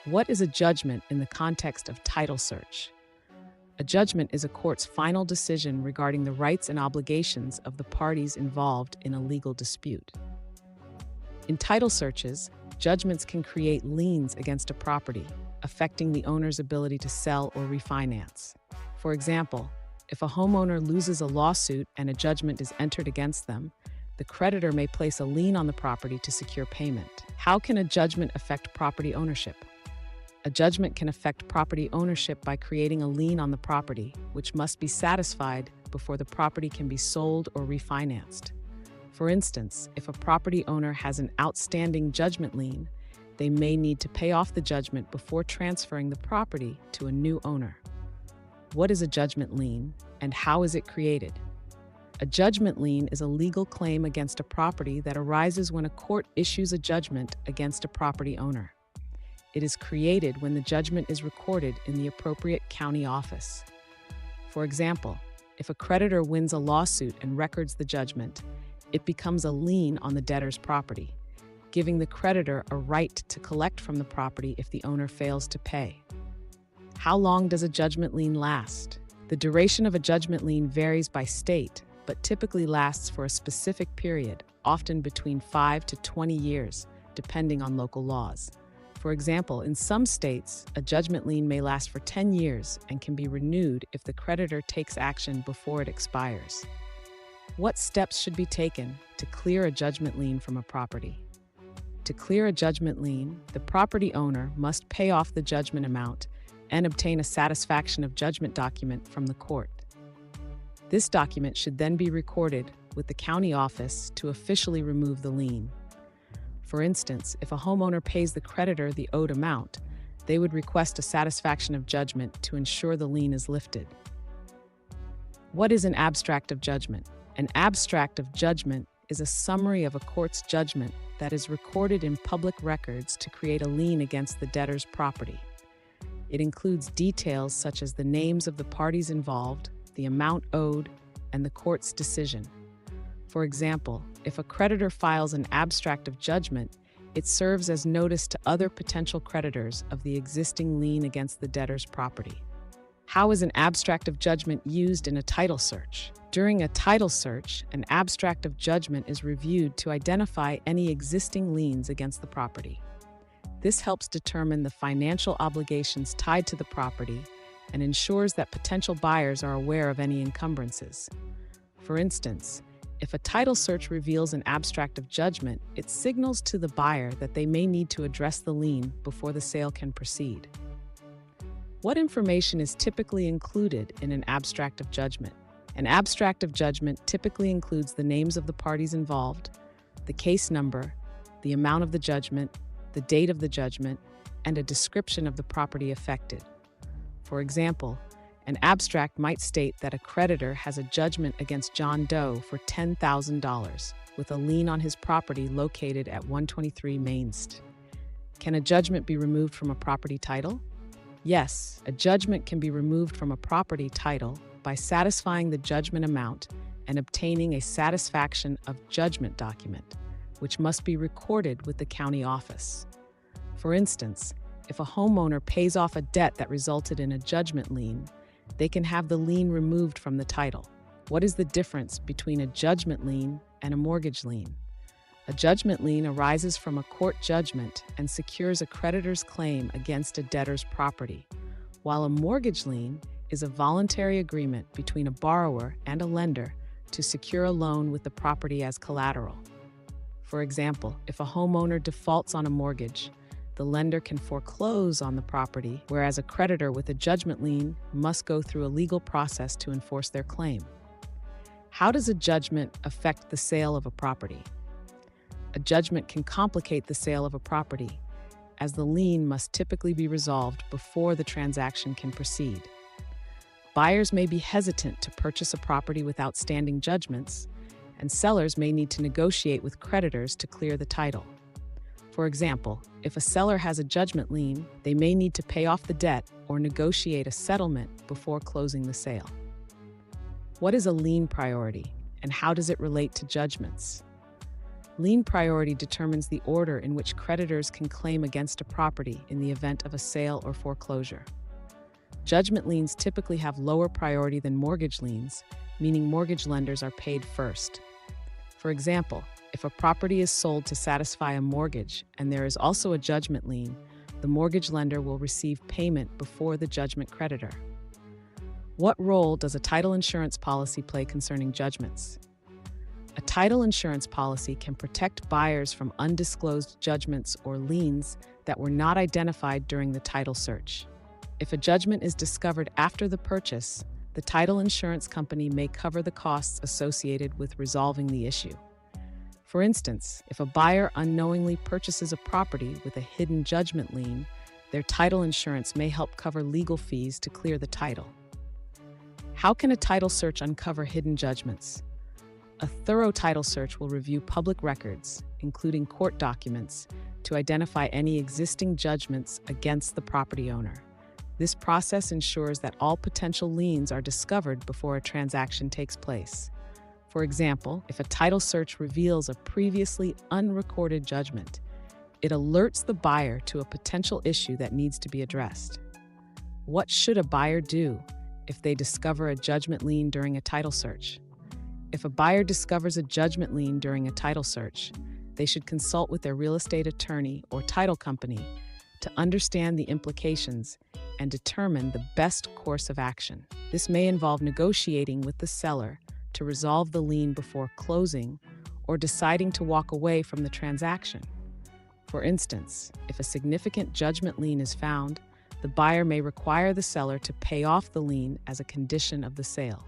What is a judgment in the context of title search? A judgment is a court's final decision regarding the rights and obligations of the parties involved in a legal dispute. In title searches, judgments can create liens against a property, affecting the owner's ability to sell or refinance. For example, if a homeowner loses a lawsuit and a judgment is entered against them, the creditor may place a lien on the property to secure payment. How can a judgment affect property ownership? A judgment can affect property ownership by creating a lien on the property, which must be satisfied before the property can be sold or refinanced. For instance, if a property owner has an outstanding judgment lien, they may need to pay off the judgment before transferring the property to a new owner. What is a judgment lien, and how is it created? A judgment lien is a legal claim against a property that arises when a court issues a judgment against a property owner. It is created when the judgment is recorded in the appropriate county office. For example, if a creditor wins a lawsuit and records the judgment, it becomes a lien on the debtor's property, giving the creditor a right to collect from the property if the owner fails to pay. How long does a judgment lien last? The duration of a judgment lien varies by state, but typically lasts for a specific period, often between 5 to 20 years, depending on local laws. For example, in some states, a judgment lien may last for 10 years and can be renewed if the creditor takes action before it expires. What steps should be taken to clear a judgment lien from a property? To clear a judgment lien, the property owner must pay off the judgment amount and obtain a satisfaction of judgment document from the court. This document should then be recorded with the county office to officially remove the lien. For instance, if a homeowner pays the creditor the owed amount, they would request a satisfaction of judgment to ensure the lien is lifted. What is an abstract of judgment? An abstract of judgment is a summary of a court's judgment that is recorded in public records to create a lien against the debtor's property. It includes details such as the names of the parties involved, the amount owed, and the court's decision. For example, if a creditor files an abstract of judgment, it serves as notice to other potential creditors of the existing lien against the debtor's property. How is an abstract of judgment used in a title search? During a title search, an abstract of judgment is reviewed to identify any existing liens against the property. This helps determine the financial obligations tied to the property and ensures that potential buyers are aware of any encumbrances. For instance, if a title search reveals an abstract of judgment, it signals to the buyer that they may need to address the lien before the sale can proceed. What information is typically included in an abstract of judgment? An abstract of judgment typically includes the names of the parties involved, the case number, the amount of the judgment, the date of the judgment, and a description of the property affected. For example, an abstract might state that a creditor has a judgment against John Doe for $10,000 with a lien on his property located at 123 Main St. Can a judgment be removed from a property title? Yes, a judgment can be removed from a property title by satisfying the judgment amount and obtaining a satisfaction of judgment document, which must be recorded with the county office. For instance, if a homeowner pays off a debt that resulted in a judgment lien, they can have the lien removed from the title. What is the difference between a judgment lien and a mortgage lien? A judgment lien arises from a court judgment and secures a creditor's claim against a debtor's property, while a mortgage lien is a voluntary agreement between a borrower and a lender to secure a loan with the property as collateral. For example, if a homeowner defaults on a mortgage, the lender can foreclose on the property, whereas a creditor with a judgment lien must go through a legal process to enforce their claim. How does a judgment affect the sale of a property? A judgment can complicate the sale of a property, as the lien must typically be resolved before the transaction can proceed. Buyers may be hesitant to purchase a property with outstanding judgments, and sellers may need to negotiate with creditors to clear the title. For example, if a seller has a judgment lien, they may need to pay off the debt or negotiate a settlement before closing the sale. What is a lien priority, and how does it relate to judgments? Lien priority determines the order in which creditors can claim against a property in the event of a sale or foreclosure. Judgment liens typically have lower priority than mortgage liens, meaning mortgage lenders are paid first. For example, if a property is sold to satisfy a mortgage and there is also a judgment lien, the mortgage lender will receive payment before the judgment creditor. What role does a title insurance policy play concerning judgments? A title insurance policy can protect buyers from undisclosed judgments or liens that were not identified during the title search. If a judgment is discovered after the purchase, the title insurance company may cover the costs associated with resolving the issue. For instance, if a buyer unknowingly purchases a property with a hidden judgment lien, their title insurance may help cover legal fees to clear the title. How can a title search uncover hidden judgments? A thorough title search will review public records, including court documents, to identify any existing judgments against the property owner. This process ensures that all potential liens are discovered before a transaction takes place. For example, if a title search reveals a previously unrecorded judgment, it alerts the buyer to a potential issue that needs to be addressed. What should a buyer do if they discover a judgment lien during a title search? If a buyer discovers a judgment lien during a title search, they should consult with their real estate attorney or title company to understand the implications and determine the best course of action. This may involve negotiating with the seller to resolve the lien before closing or deciding to walk away from the transaction. For instance, if a significant judgment lien is found, the buyer may require the seller to pay off the lien as a condition of the sale.